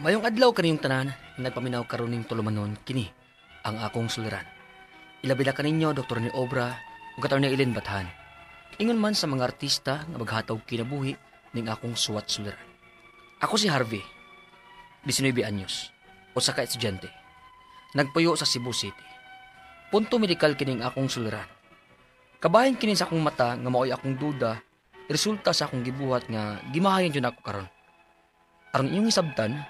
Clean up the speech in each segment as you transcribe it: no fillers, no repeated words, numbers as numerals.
Mayong adlaw kaniyong tanan, nagpaminaw karon ning tulumanon kini ang akong suliran. Ilabila kaninyo Dr. ni Obra ug kataw ni Ilin Bathan. Ingon man sa mga artista nga maghatag kinabuhi ning akong suwat suliran. Ako si Harvey, 19 anyos, usa ka estudyante. Nagpuyo sa Cebu City. Punto medikal kining akong suliran. Kabahin kini sa akong mata nga maoy akong duda, resulta sa akong gibuhat nga gimahayan jud ako karon. Aron inyong isabtan,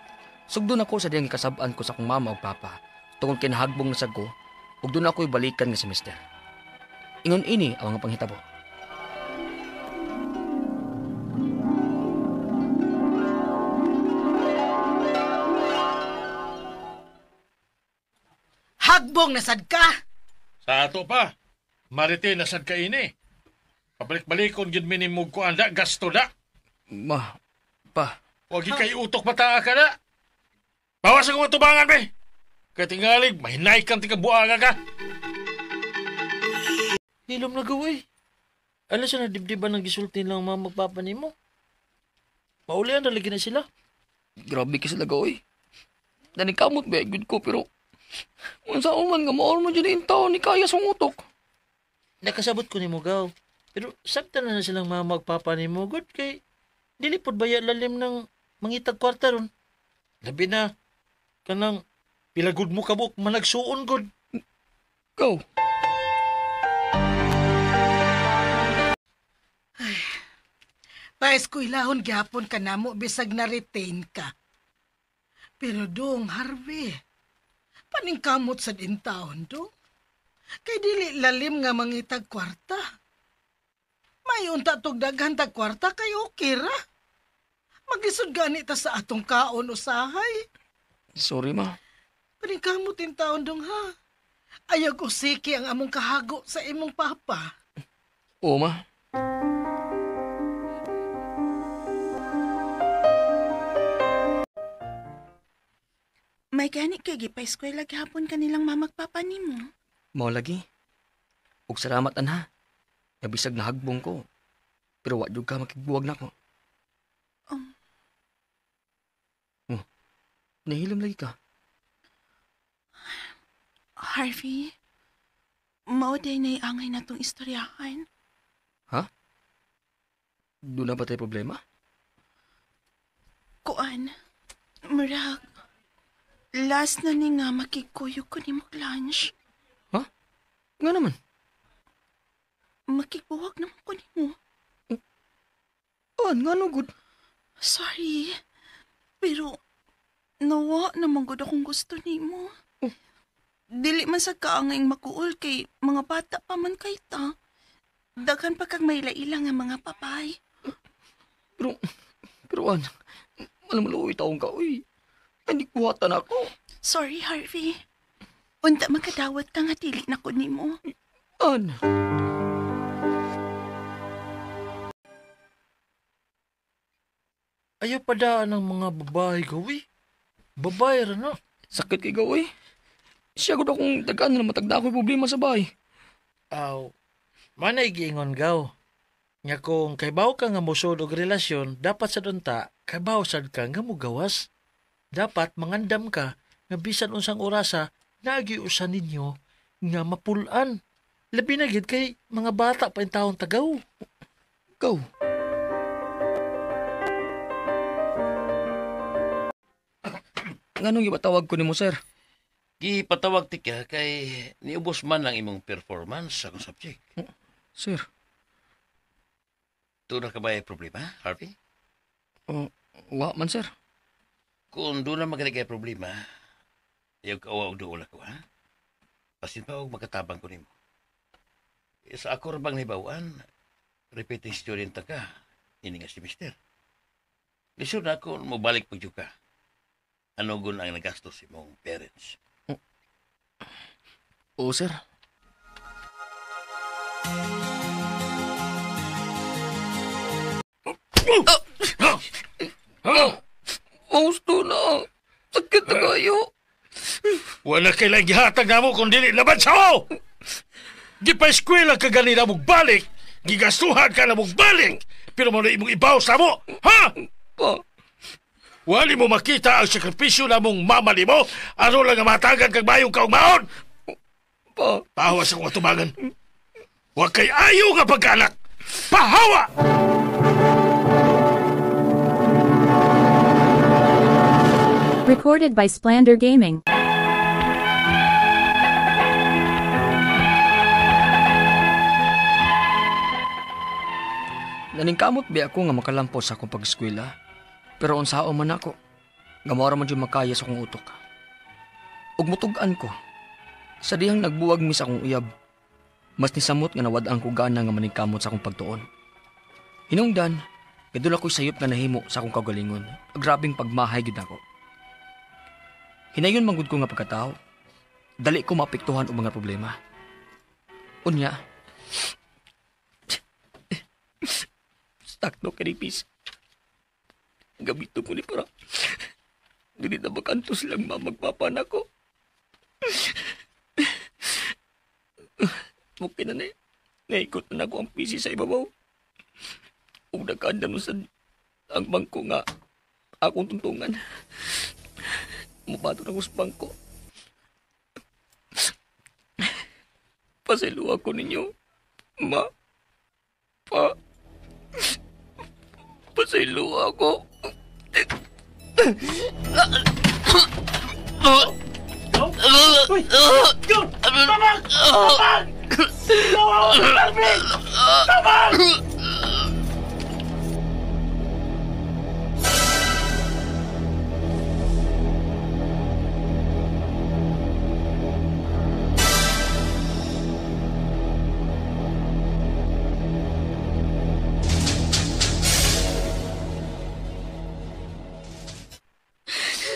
sugdon ako sa diyang kasab-an ko sa akong mama ug papa tungod kay nahagbong na sad ko ug doon ako'y balikan nga semester. Ingon ini ang mga panghitabo. Hagbong nasad ka! Sa ato pa, marite nasad ka ini. Pabalik-balikon gid minimug ko anda gasto da. Ma, pa. Wag kay utok mata ka na. Bawas ako tubangan be. Katingalig mahinay kang tikabuanga ka. Hilom na gaway. Alam siya na dibdiban ng gisulti lang mga magpapa nimo. Maulian na lagi na sila. Grabe ka sila gaoy. Nanikamot ba good ko pero unsa man nga maol mo dyan yung taon ni kaya sa utok. Nakasabot ko nimo gaw. Pero sakta na silang mga magpapa nimo good kay dili pod baya lalim ng mangitag kwarta ron. Labi na kanang pilagud mo kabuk managsuon god. Go. Pa-eskwelahon gyapon ka namo bisag na-retain ka. Pero dong, Harvey, paningkamot sa dintaon dong. Kay dili lalim nga mangitag kwarta. May unta tog daghan tag kwarta kay okay ra. Maglisod gani ta sa atong kaon usahay. Sorry ma. Paningkamot din taon dong ha. Ayag usiki ang among kahago sa imong papa. Oo ma. May gani kay gipa-eskwela gihapon kanilang mamagpapa nimo. Mao lagi. Ug salamat anha. Nabisag na hagbong ko. Pero wa jud ka makigbuwag nako. Nahilom lagi ka. Harvey, mao day na angay na tong istoryahan. Ha? Doon na ba tayo problema? Kuan, murag, last na ni nga makikuyo ko ni mo lunch. Ha? Nga naman. Makikuwag naman ko ni mo. Nga no good. Sorry, pero nawa naman gud akong gusto ni mo. Dili man sa kaangayng makuol kay mga bata pa man kay ta. Daghan pa kag may laila nga mga papay. Pero alam mo taong ka, uy. Hindi kuhatan ako. Sorry, Harvey. Unta makadawat ka nga dili na ko ni mo. Ayaw pa daan ng mga babae gawi. Babae ra na. Sakit kay gawi. Siya gud akong dagan na matagda ko problema sa bahay. Aw, manay giingon gaw. Nga kung kaybaw ka nga musod og relasyon, dapat sa dunta, kaybaw sad ka nga mugawas. Dapat mangandam ka nga bisan unsang orasa nagiusan ninyo nga mapulan. Labi na gid kay mga bata pa in taong tagaw. Go. Nganong gipatawag ko nimo, sir? Gipatawag ti ka kay niubos man ang imong performance sa akong subject. Sir. Doon na ka ba ay problema, Harvey? Wa man, sir. Kung doon na magaling kay problema, ayaw ka awa og doon ako, ha? Pasin pa og makatabang ko nimo. Sa ako rabang nibawaan, repeating student ka, ini nga semester. Lisod na ako mo balik pag ka. Ano gun ang nagastos si mong parents? Oo, sir. Gusto na. Sakit na kayo. Wala kailang gihatag na mo kung dili laban sa mo! Gipa-eskwela ka ganina mong balik, gigastuhan ka na mong balik, pero mo na imong ibaw sa mo, ha? Pa, Wali mo makita ang sakripisyo na mong mamali mo, ano lang ang matagan kag mayong kaugmaon. Pa, Pahawa sa kong atubangan. Huwag kay ayaw nga pagkaanak. Pahawa! Recorded by Splander Gaming. naningkamot ba ako nga makalampos sa akong pag-eskwela. Pero unsao man ako, gamora man dyan makaya sa akong utok. Ug mutugan ko, sa dihang nagbuwag mi sa akong uyab, mas nisamot nga nawadaan ko gana nga maningkamot sa akong pagtuon. Hinungdan, gadula ko'y sayop nga nahimo sa akong kagalingon, grabing pagmahay gid ako. Hinayon manggod ko nga pagkatao, dali ko maapektuhan og mga problema. Unya, sakto kanipis. Gabito ko ni para dili na bakantos lang mamagpapan ako. Okay na na eh. Naikot na ako ang pisi sa ibabaw. Huwag nagkaandam sa ang bangko nga akong tuntungan. Mubato na ko sa bangko. Pasilo ako ninyo. Ma. Pa. Pasilo ako.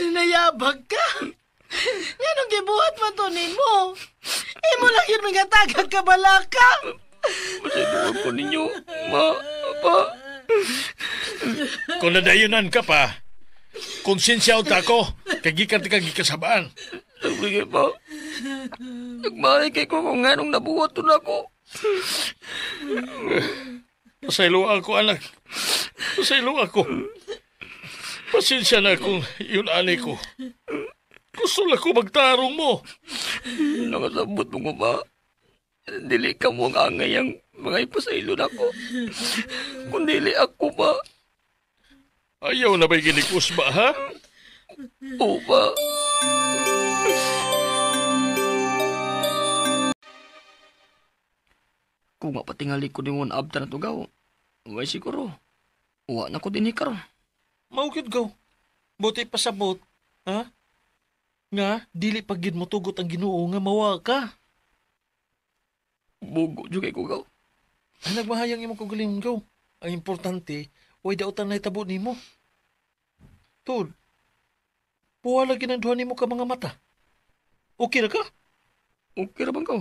Nayabag ka. Yanong gibuhat man to nimo. Imo lang yun mga tagag kabalaka. Pasilo ako ninyo. Ma. Pa. Kung nadayunan ka pa, konsensya unta ko, kagikan ti kagikasabaan. Sige pa. Nagmahay kay ko kung anong nabuhat to na ako. Pasaylo ako, anak. Pasaylo ako. Pasensya na kung yun ani ko. Gusto lang ko magtarong mo. Nakasabot mo ba? Dili ka mo ang angay ang mga ipasaylo na ko. Kung dili ako ba? Ayaw na ba'y ginikos ba, ha? O ba? Kung mapatingali ko din mo na abta na tugaw, may siguro. Uwa na ko din karon. Maugid ko. Buti pasabot. Ha? Nga, dili pagid mo tugot ang Ginoo nga mawa ka. Bugo juga ko gaw. Ang nagmahayang imong kagalingon ko. Ang importante, way dautan na itabo nimo. Tod, puwala ginanduhan nimo ka mga mata. Okay na ka? Okay ra bang ko?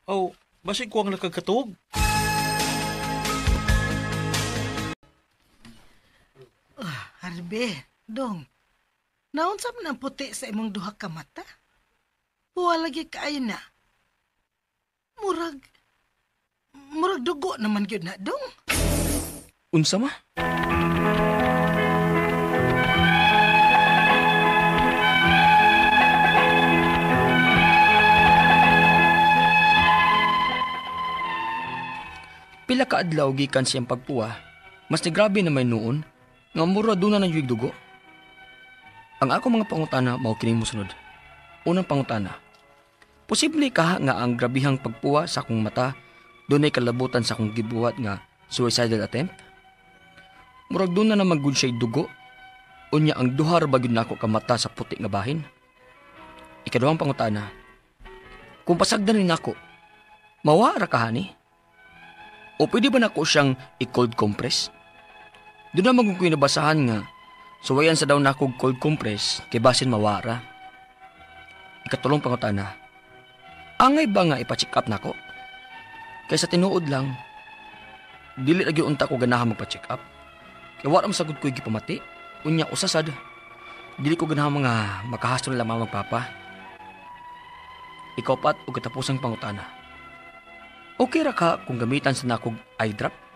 Aw, basig ko ang nakagkatuog. Harbe, dong. Naunsa man ang puti sa imong duha ka mata? Buwa lagi kaayo na. Murag dugo naman yun na, dong. Unsa ma? Pila ka adlaw gikan siyang pagpuwa, mas nigrabe na may noon, nga mura doon na nangyuig dugo. Ang ako mga pangutana mao kini mosunod. Unang pangutana, posible ka nga ang grabihang pagpuwa sa akong mata dunay kalabutan sa akong gibuhat nga suicidal attempt? Murag doon na magud siya dugo. Unya ang duhar bagid nako ka mata sa puti nga bahin. Ikaduhang pangutana, kung pasagdan ni nako, mawa ra ka hani? O pwede ba nako siyang i-cold compress? Doon na magong nabasahan nga, suwayan sa daw nakog cold compress kay basin mawara. Ikatulong pangutana, angay ba nga ipa-check up nako? Kaysa tinuod lang, dili lagi unta ko ganahan magpa-check up. Kaya wala masagod ko gipamati, unya usasad, dili ko ganahan mga makahasol lamang magpapa. Ikaw pat o katapusang pangutana, okay ra ka kung gamitan sa nakog eye drop?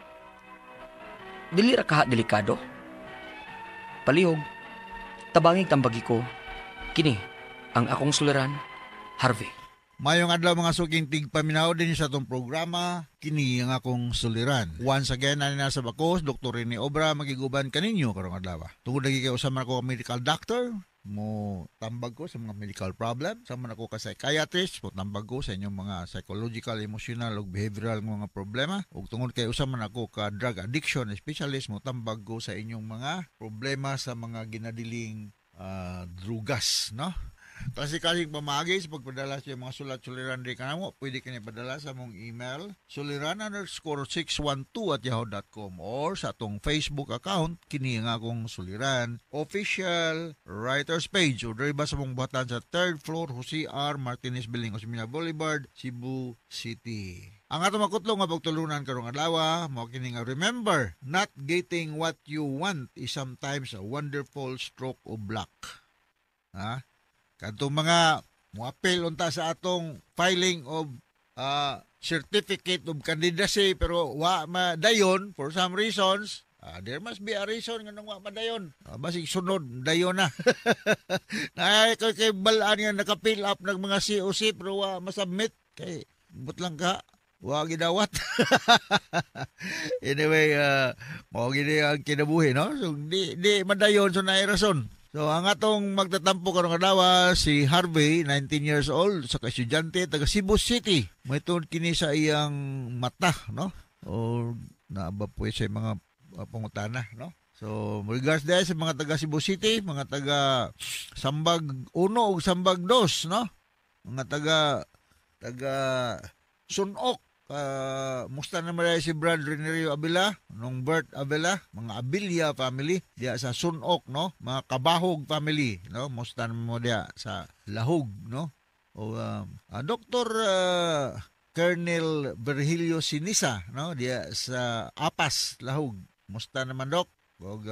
Dili ra ka delikado? palihog. Tabangig tambagi ko, kini ang akong suliran, Harvey. Mayong adlaw mga suking tigpaminaw din sa atong programa, kini ang akong suliran. Once again, ani na sa bakos, Dr. Rene Obra, magiguban kaninyo karong adlaw. Tungod lagi kayo sa ako medical doctor, mo tambag ko sa mga medical problem, sama ako ka psychiatrist, mo tambag ko sa inyong mga psychological, emotional, ug behavioral mga problema. Ug tungod kay usama ako ka drug addiction specialist, mo tambag ko sa inyong mga problema sa mga ginadiling drugas, no? Kasi pamagi sa pagpadala sa mga sulat-suliran di kanamo, pwede kini padala sa mong email suliran_612@yahoo.com or sa atong Facebook account kini nga akong suliran official writers page o diri ba sa mong buhatan sa 3rd floor Jose R. Martinez Building, Osmeña Boulevard, Cebu City. Ang ato makutlong nga pagtulunan karong adlaw mao kini nga remember, not getting what you want is sometimes a wonderful stroke of luck. Ha? Kadtong mga muapil unta sa atong filing of certificate of candidacy pero wa madayon for some reasons, there must be a reason nga nang wa madayon. Basig sunod dayon na. Nay kay balaan nga naka-fill up ng mga COC pero wa masubmit kay but lang ka wa gidawat. Anyway, mao gid ang kinabuhi, no? So di madayon so naay rason. So, ang atong magtatampo karong adlaw si Harvey, 19 years old, sa estudyante taga Cebu City. May tungod kini sa iyang mata, no? O naaba po sa mga pangutana, no? So, regards dahil sa mga taga Cebu City, mga taga Sambag 1 o Sambag 2, no? Mga taga Sunok. Musta naman si Brad Renerio Abela, nung Bert Abela, mga Abilia family, diya sa Sunok, no? Mga Kabahog family, no? Musta naman mo diya sa Lahog, no? O Dr. Colonel Virgilio Sinisa, no? Diya sa Apas, Lahog. Musta naman, Dok? O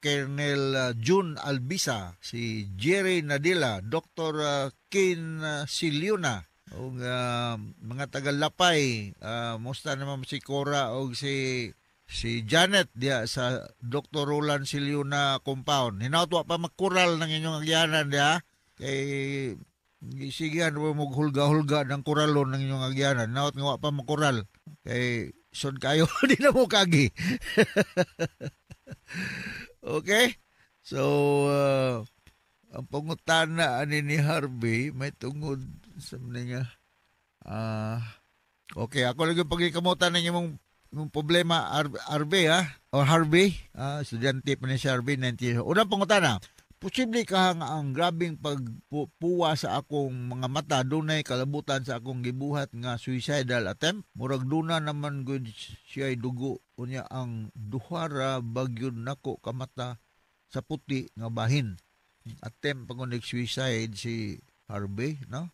Colonel June Albisa, si Jerry Nadila, Dr. Kin Siliuna, o mga taga-Lapay, musta naman si Cora o si Janet diya sa Dr. Roland Siliuna compound. Hinautwa pa magkural ng inyong agyanan diya. Kay isigan mo maghulga-hulga ng kuralon ng inyong agyanan. Hinaut nga pa magkural. Kay sod kayo, di na mo kagi. Okay? So, ang pangutana ani ni Harvey may tungod sa niya. Okay, ako lagi pagikamutan ng imong problema Harvey, ha? O Harvey, estudyante pa ni si Harvey, 19 years. Unang pangutana, posible ka nga ang grabing pagpuwa sa akong mga mata dunay kalabutan sa akong gibuhat nga suicidal attempt? Murag duna naman gud siya dugo unya ang duhara bagyon nako kamata sa puti nga bahin. Attempt pag suicide si Harvey, no?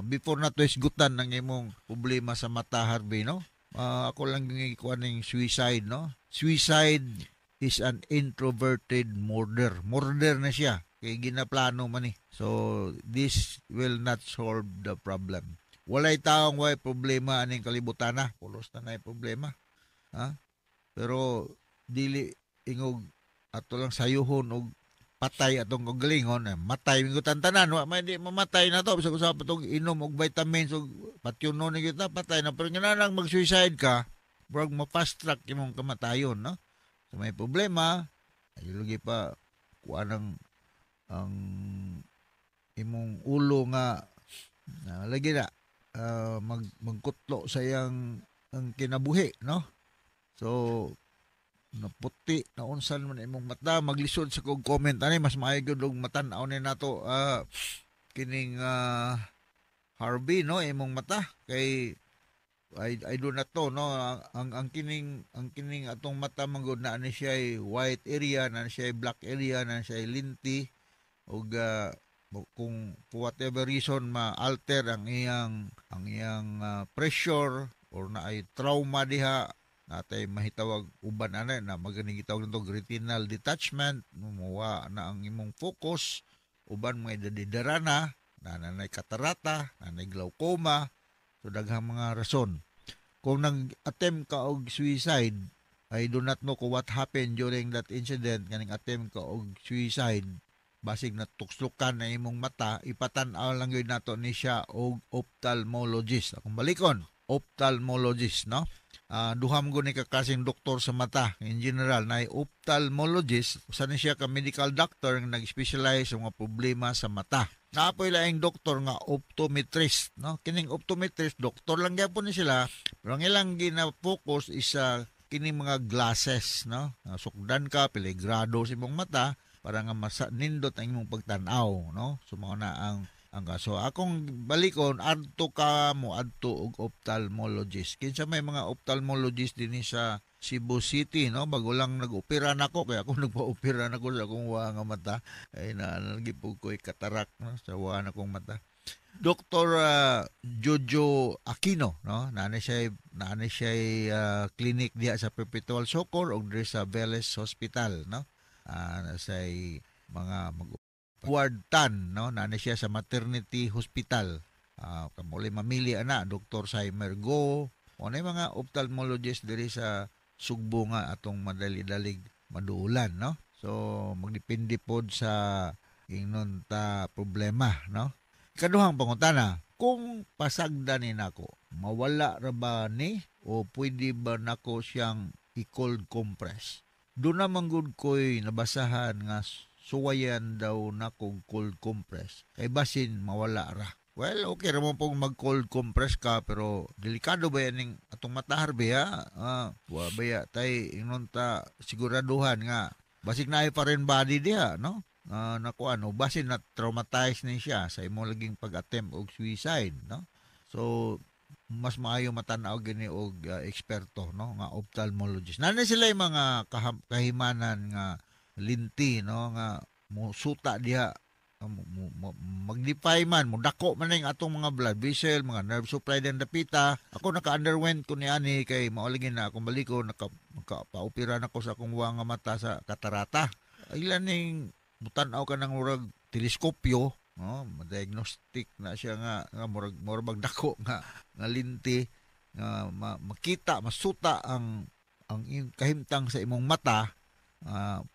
Before na to isgutan ng imong problema sa mata, Harvey, no? Ako lang yung ikuha ng suicide, no? Suicide is an introverted murder. Murder na siya. Kaya ginaplano man eh. So, this will not solve the problem. Walay taong way problema aning kalibutan na. Pulos na problema. Ha? Pero, dili ingog ato lang sayuhon og patay atong kagalingon, matay mingo tantanan, wa may di mamatay na to bisag usab patong inom og vitamins ug patyuno ni kita patay na pero nganang mag-suicide ka, brag ma-fast track imong kamatayon, no? So may problema, ay lagi pa kuan ang imong ulo nga lagi na magkutlo sa iyang ang kinabuhi, no? So naputi na unsan man imong mata, maglisod sa kog comment ani mas maayo og matan-aw ni nato kining Harvey, no, imong mata kay I do not know, no, ang kining atong mata manggod na ani siya white area, na siya black area, na siya linti og kung for whatever reason ma-alter ang iyang pressure or na ay trauma diha natay mahitawag uban ana na maganing gitawag nito retinal detachment, muwa na ang imong focus, uban mga idadidara na nanay katarata, nanay glaucoma, so daghang mga rason. Kung nag-attempt ka og suicide, I do not know kung what happened during that incident kaning attempt ka og suicide. Basig na tukslukan na imong mata, ipatan-aw lang yun nato ni siya og ophthalmologist. Akong balikon, ophthalmologist, no? Duham ko ni kakasing doktor sa mata. In general, na ophthalmologist, saan siya ka medical doctor nga nag-specialize sa mga problema sa mata. Naapoy laing doktor nga optometrist, no? Kining optometrist, doktor lang gyapon ni sila, pero ang ilang gina-focus is kining mga glasses, no? Sukdan ka, peligrado sa imong mata, para nga nindot ang imong pagtanaw, no? So mao na ang kaso. Akong balikon adto ka mo adto og ophthalmologist. Kinsa may mga ophthalmologist dinhi sa Cebu City, no? Bago lang nag-opera nako, kaya ako nagpa-opera nako sa akong wa nga mata. Ay nalagipog ko'y katarak, no? Sa wa na akong mata. Dr. Jojo Aquino, no? Naani siya clinic diha sa Perpetual Socor og diri sa Veles Hospital, no? Say mga ward tan, no? Naani siya sa maternity hospital. Kamuli mamili ana Dr. Simer Go, o na mga ophthalmologist diri sa Sugbo nga atong madali-dalig maduulan, no? So magdepende pod sa ingnon ta problema, no? Kaduhang pangutana, kung pasagda ni nako, mawala ra ba ni o pwede ba nako siyang i-cold compress? Doon naman gud ko'y nabasahan nga suwayan daw na kong cold compress. Kay basin mawala ra. Well, okay ramon pong mag-cold compress ka, pero delikado ba yan yung atong mata, Harvey, ha? Baya tay ingnon ta siguraduhan nga basig na ay pa rin body diha, no? Naku ano, basin na traumatized na siya sa imo laging pag-attempt og suicide, no? So mas maayo matanaw gini og eksperto, no, nga ophthalmologist. Nana sila yung mga kahimanan nga linti, no, nga musuta diha, magnify man, mudako man yung atong mga blood vessel, mga nerve supply din dapita. Ako naka-underwent ko ni ani kay maulingin na akong baliko, naka-paopera na ko sa akong wa nga mata sa katarata. Ilan ning mutanaw ka ng murag teleskopyo, no, ma-diagnostic na siya nga murag magdako nga linti nga makita, masuta ang kahimtang sa imong mata.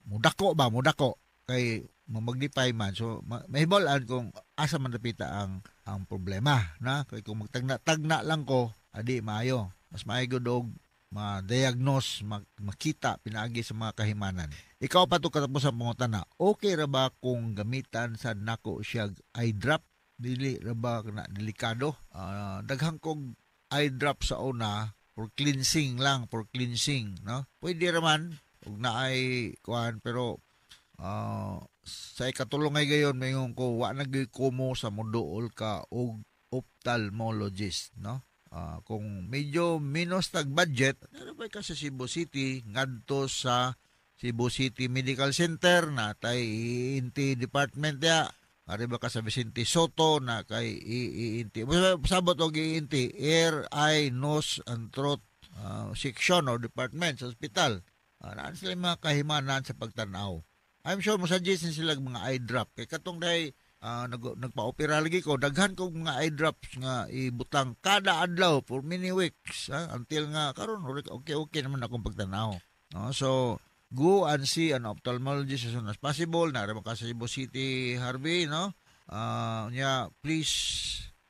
Mudako kay magnify man, so mahibalaan kung asa man napita ang problema, na kay kung magtagna lang ko adi maayo, mas maayo og ma-diagnose, makita pinaagi sa mga kahimanan. Ikaw pa to katapos ang pangutana, okay ra ba kung gamitan sa nako siya eye drop? Dili ra ba na delikado? Daghang kog eye drop sa una for cleansing, no? Pwede ra man ug naay kuan, pero sa ikatulong ay gayon mayon ko wa nagikumo sa moduol ka og ophthalmologist, no? Kung medyo minus tag budget, narabay ka sa Cebu City, ngadto sa Cebu City Medical Center na tay ENT department ya. Arriba ka sa Vicente Soto na kay ENT. Sabot og ENT, Ear, Eye, Nose and Throat section or department sa hospital. Naan sila mga kahimanan sa pagtanaw. I'm sure mo-suggest sila mga eye drop. Kay katong day nagpa-opera lagi ko, daghan ko mga eye drops nga ibutang kada adlaw for many weeks, until nga karon okay naman akong pagtanaw, no? So go and see an ophthalmologist as soon as possible. Naramo ka sa Cebu City, Harvey, no? Please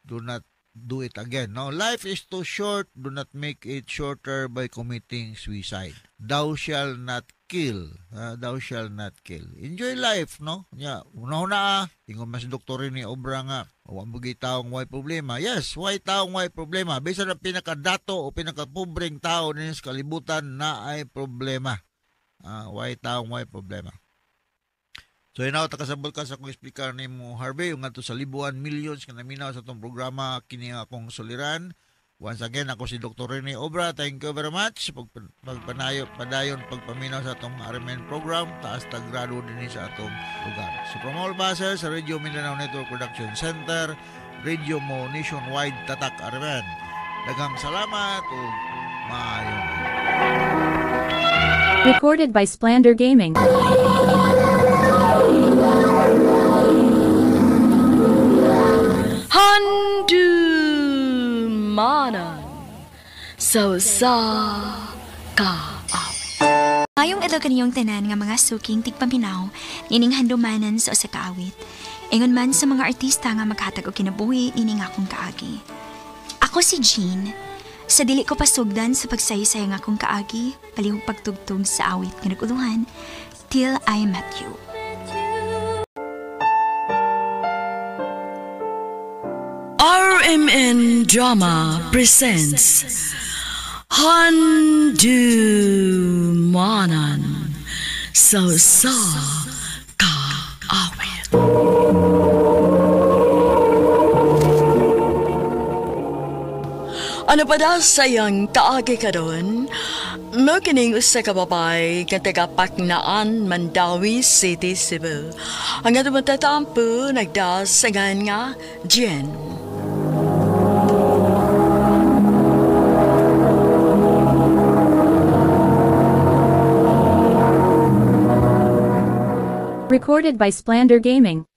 do not do it again, no? Life is too short. Do not make it shorter by committing suicide. Thou shall not kill. Thou shall not kill. Enjoy life, no? Una-una, ingon mas doktor ni obra nga, huwag mo taong way problema. Yes, why taong way problema? Bisa na pinakadato o pinakapobreng tao din sa kalibutan na ay problema. Why taong way problema? So yun ako, takasabot ka sa akong explicar ni mo, Harvey, yung nga to sa libuan, millions ka naminaw sa itong programa, kini akong suliran. Once again, ako si Dr. Rene Obra. Thank you very much. Padayon pagpaminaw sa itong RMN program, taas tagrado din sa atong lugar. So from all bases, sa Radio Mindanao Network Production Center, Radio Mo Nationwide Tatak RMN. Daghang salamat o maayong. Recorded by Splander Gaming. Handumanan sa ka. Mayong adlaw kaniyong tanan nga mga suking tigpaminaw nining handumanan sa usa ka awit. Ingon man sa mga artista nga maghatag og kinabuhi nining akong kaagi. Ako si Jean. Sa dili ko pasugdan sa pagsaysayo nga akong kaagi, palihog pagtugtog sa awit nga naguluhan, Till I Met You. RMN Drama presents Handumanan sa Kaawit. Ano pa daw sayang kaagi ka doon? Makining usa ka babay nga taga Paknaan, Mandawi City, Cebu. Ang ato matatampo nagdasangan nga Jen. Recorded by Splander Gaming.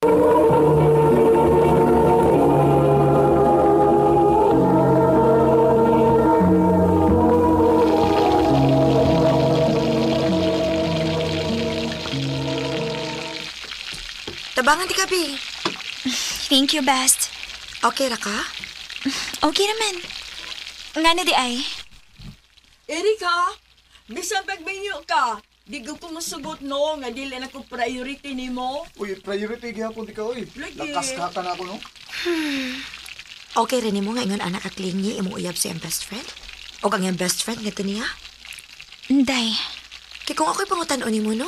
Tabangan ti kabi. Thank you, best. Okay ra ka? Okay naman. Nga na di ay. Erika, bisan pagminyo ka. Di ko pumasugot no, nga dili na ko priority ni mo. Uy, priority gihapon di ka, uy. Lagi. Lakas ka na ako, no? Okay rin mo nga ingon anak kaklingi imong uyab sa iyang best friend? O ang iyang best friend nga niya? Day. Kaya kung ako'y pangutan ni mo, no?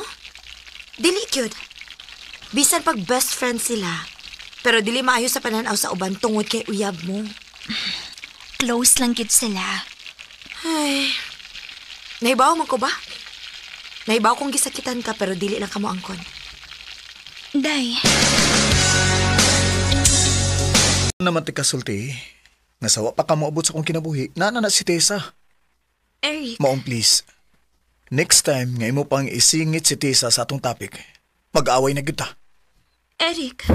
Dili kyud. Bisan pag best friend sila, pero dili maayo sa pananaw sa uban tungod kay uyab mo. Close lang gid sila. Ay, nahibaw man ko ba? Nahibaw kong gisakitan ka pero dili lang ka mo angkon. Day. Naman ti kasulti, nasawa pa ka moabot sa kong kinabuhi, na si Tessa. Eric. Maong please, next time nga imo pang isingit si Tessa sa atong topic, mag-away na kita. Eric.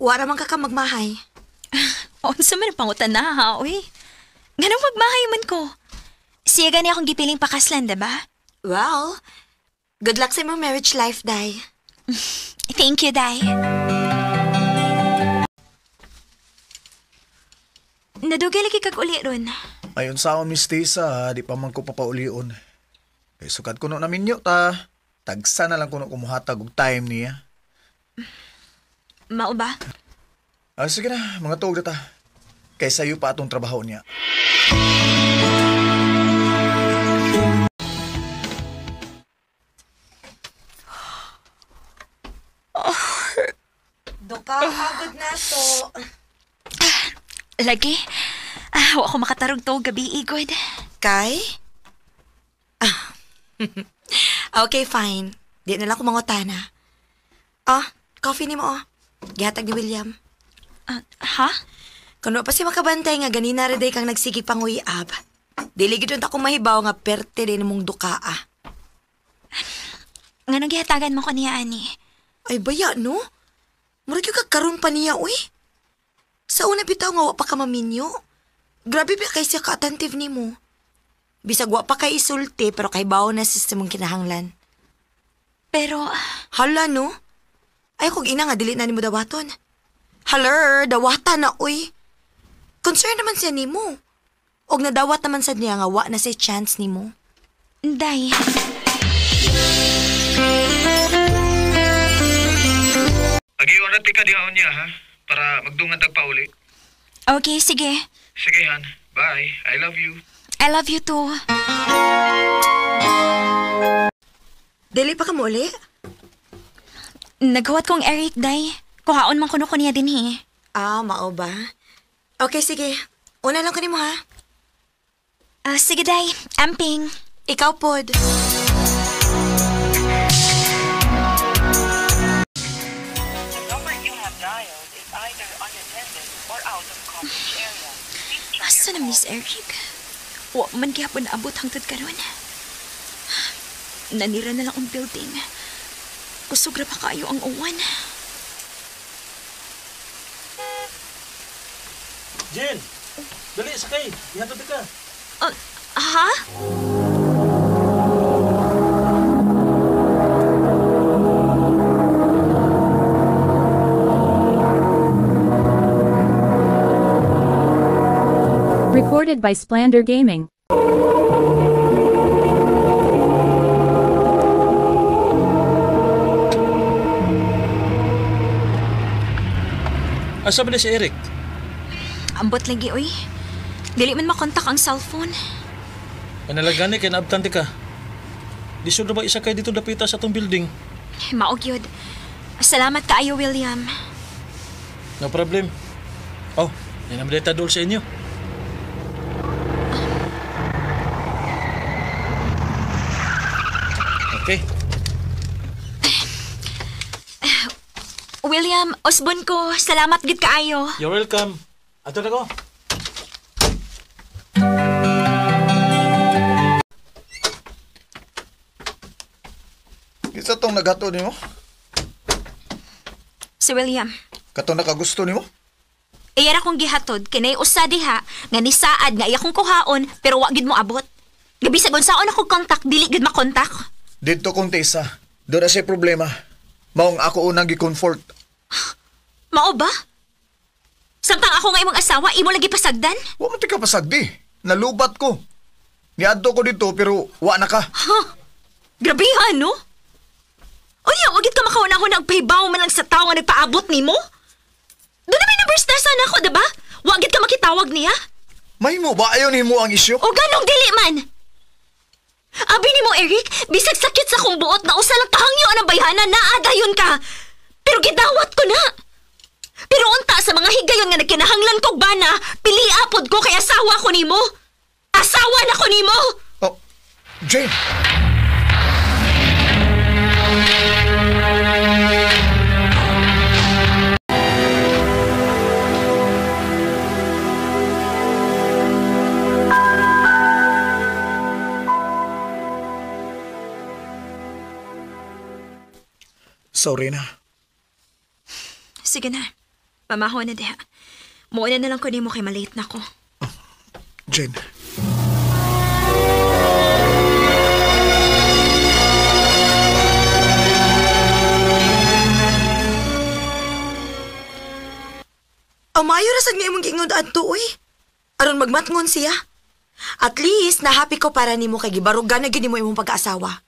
Wara man ka ka magmahay. Unsa man ang pangutan na ha, uy. Ganong magmahay man ko. Siya gani akong gipiling pakaslan, diba? Well, good luck sa imong marriage life, Day. Thank you, Day. Nadugay lagi kag uli ron. Ayon sa akong Miss Tessa, di pa man ko papaulion. Kay sukad ko no namin nyo ta. Tagsa na lang ko no kumuhatag og time niya. Mao ba? Sige na, mga tuog na ta. Kay sayo pa atong trabaho niya. Duka, pagod na to. Lagi? Wa ko makatarog to gabi, igod. Kay? Okay, fine. Di na lang ko mangutana. Coffee ni mo, Gihatag ni William. Ha? Kano pa si makabantay nga ganina rin kang nagsigi pang uyab. Dili gid ako mahibaw nga perte din mong duka. Nganong gihatagan mo ko niya, ani? Ay baya, no? Murag yung kakaroon pa niya, uy. Sa una bitaw nga wa pa ka maminyo. Grabe ba kay siya ka-attentive ni mo. Bisag wa pa kay isulti pero kay bawo na sa mong kinahanglan. Pero... Hala, no? Ay, kung ina nga, dili na ni mo dawaton. Haler, dawata na, uy. Concern naman siya ni mo. Og nadawat naman sa niya nga wa na siya chance ni mo. Day. Agiwan na tika di niya, ha? Para magdungan tagpauli. Okay, sige. Sige, Han. Bye. I love you. I love you too. Dili pa ka mo uli? Naghuwat kong Eric, Day. Kuhaon man kuno ko niya din Mao ba? Okay, sige. Una lang ko nimo ha. Sige, day. Amping. Ikaw pod. Asa na, Miss Eric? Wa man gihapon abot hangtod karon. Nanira na lang ang building. Kusugra pa kayo ang uwan. Jen! Dali, sakay! Ihatod ka! Ha? Recorded by Splander Gaming. Asa ba na si Eric? Ambot lagi, oy. Dili man makontak ang cellphone. Panalagani kay naabtante ka. Di sure ba isa kay dito dapita sa atong building? Maog yun. Salamat kaayo, William. No problem. Oh, yan ang data dool sa inyo. Okay. William, Osbon ko. Salamat gid kaayo. You're welcome. Ato na ko. Isa tong naghato nimo? Si William. Katong nakagusto nimo? Iyara kong gihatod, kinay usa diha, nga nisaad nga iya kong kuhaon, pero wa gid mo abot. Gabi sa gonsaon ako kontak, dili gid makontak. Dito kong Tessa. Doon na siya problema. Maong ako unang gi-comfort. Mao ba? Samtang ako nga imong asawa, imo lagi pasagdan? Wa man ti ka pasagdi. Nalubat ko. Niadto ko dito pero wa na ka. Grabihan, no? Unya, wagit ka makaunahon ang pahibaw man lang sa tao nga nagpaabot nimo? Doon na may number star sana ako, diba? Wagit ka makitawag niya? May mo ba ayaw nimo ang isyu? O ganong dili man? Abi ni mo, Eric, bisag sakit sa kong buot na usa lang tahangyo ang bayhana na adayon ka. Pero gidawat ko na. Pero unta sa mga higayon nga nagkinahanglan kog bana, pili apod ko kay asawa ko nimo. Asawa na ko nimo. Oh, Jane. Sorry na. Sige na. Pamaho na diha. Muuna na lang ko nimo kay malate na ko. Jen. Mayo rasad nga imong giingod adto oy. Aron magmatngon siya. At least nahappy ko para nimo kay gibarugan na gyud nimo imong pag-aasawa.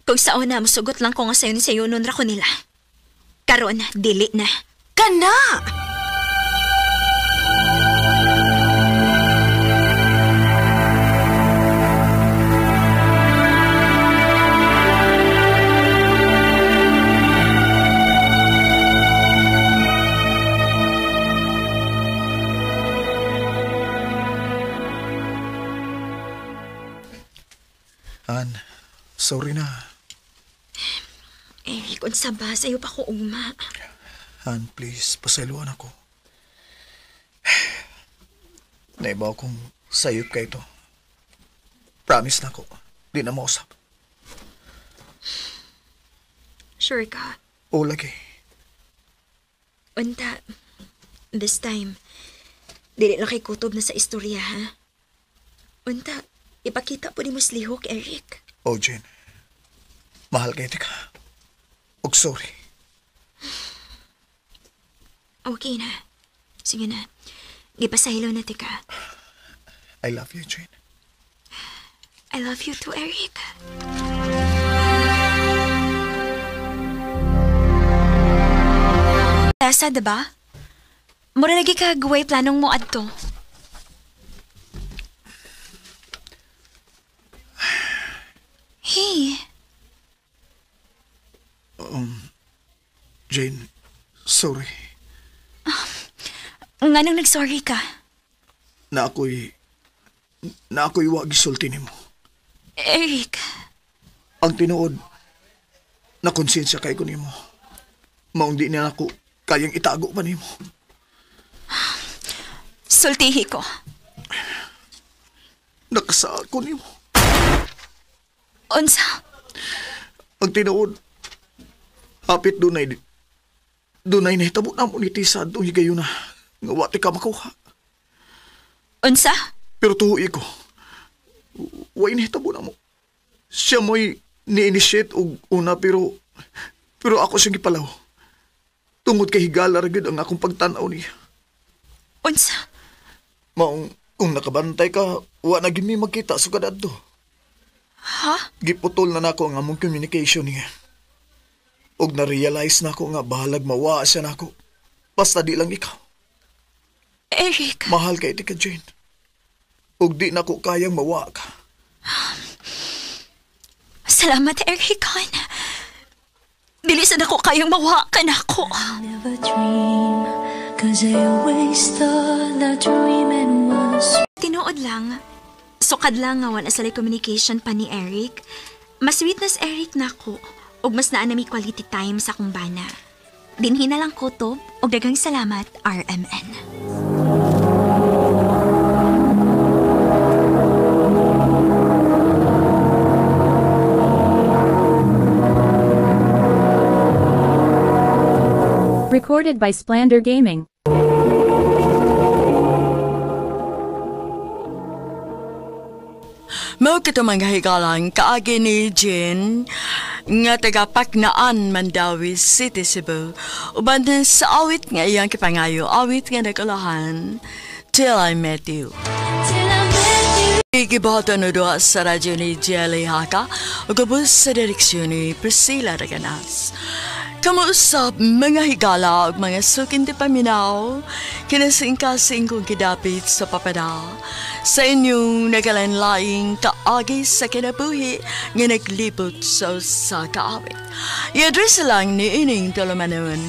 Kung sa una, musugot lang ko nga sayo ni sayo nun ra ko nila. Karon, dili na. Kana! Han, sorry na. Eric, unsa ba? Sa'yo pa ko uma. Han, please, pasayloan ako. Naibaw kong sayop ka ito. Promise na ko, di na mausap. Sure ka? O lagi. Unta, this time, dili lang kay kutob na sa istorya, ha? Unta, ipakita po ni mo slihok, Eric. O, Jen. Mahal kayo ka. Og sorry. Okay na. Sige na. Ipasahilo na tika. I love you, Jane. I love you too, Eric. Tessa, diba? Mura lagi ka gaway planong mo adto. Hey. Jane, sorry. Nga nang nag-sorry ka? Na ako'y wag gisulti nimo. Eric, Ang tinuod, na konsensya kay ko nimo. Maong di na ako kayang itago pa nimo. sultihi ko. Nakasaad ko nimo. Unsa? Ang tinuod, hapit dunay nahitabo na mo ni Tisa doon higayon na nga wati ka makuha. Unsa? Pero tuhoy ko, way nahitabo na mo. Siya mo'y ni-initiate og una pero ako siyang gipalaw. Tungod kay higala ra gyud ang akong pagtanaw niya. Unsa? Maong kung nakabantay ka, wa na gimi magkita sa kadadto. Ha? Giputol na nako ang among communication niya. Og na-realize na ko nga bahalag mawa siya nako. Basta di lang ikaw. Eric. Mahal kay ti ka, Jane. Og di na ko kayang mawa ka. Salamat, Eric. Dili sa nako kayang mawa ka na ako. Tinuod lang. Sukad lang nga wala sa communication pa ni Eric. Mas witness Eric na ako. Ug mas naa na may quality time sa akong bana. Dinhi na lang kutob ug daghang salamat, RMN. Recorded by Splander Gaming. Mao kito mga higalang kaagi ni Jen nga taga-Paknaan, Mandawi City, Cebu. Uban din sa awit nga iyang kipangayo, awit nga nagkalahan, Till I Met You. Ikibato na doa sa radyo ni Jelly Haka o kabus sa direksyon ni Priscilla Raganas. Kamuusap mga higala ug mga sukin ti paminaw, kinasing-kasing kong kidapit sa papada, sa inyong nagalanlaing kaagi sa kinabuhi nga naglipot sa kaawit. I-address lang ni ining tulumanon,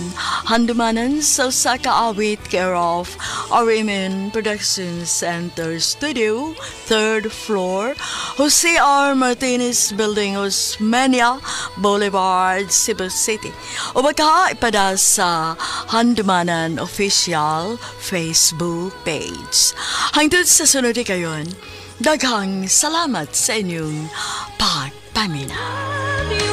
handumanan sa kaawit care of Arimin Production Center Studio, 3rd floor, Jose R. Martinez Building, Osmeña Boulevard, Cebu City. O baka ipada sa Handumanan Official Facebook page. Hangtod sa sunod kayon, daghang salamat sa inyong pagpaminaw.